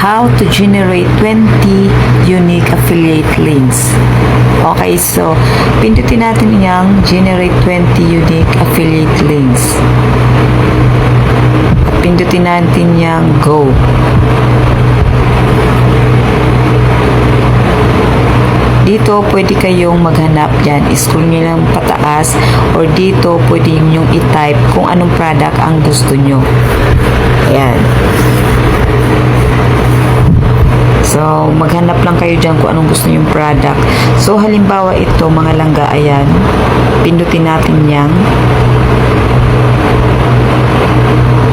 how to generate 20 unique affiliate links. Okay, so pindutin natin yung generate 20 unique affiliate links. At pindutin natin yung go. Dito, pwede kayong maghanap yan. Scroll nyo lang pataas or dito, pwede nyo i-type kung anong product ang gusto nyo. Ayan. So, maghanap lang kayo dyan kung anong gusto nyo yung product. So, halimbawa ito, mga langga, ayan. Pindutin natin yan.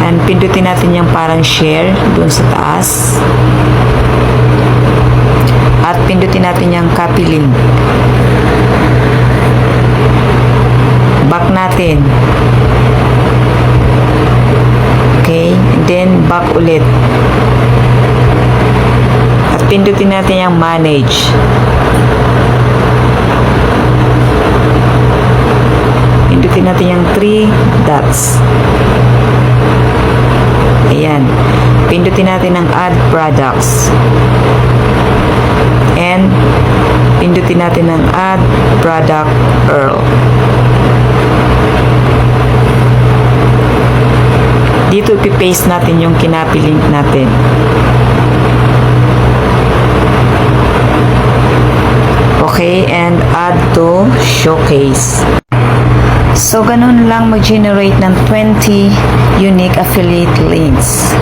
And pindutin natin yung parang share doon sa taas. At pindutin natin yung copy link. Back natin. Okay, and then back ulit. At pindutin natin yung manage. Pindutin natin yung 3 dots. Ayan. Pindutin natin ang add products. And pindutin natin ang add product URL. Dito ipi-paste natin yung kinapi link natin. Okay, and add to showcase. So, ganun lang mag-generate ng 20 unique affiliate links.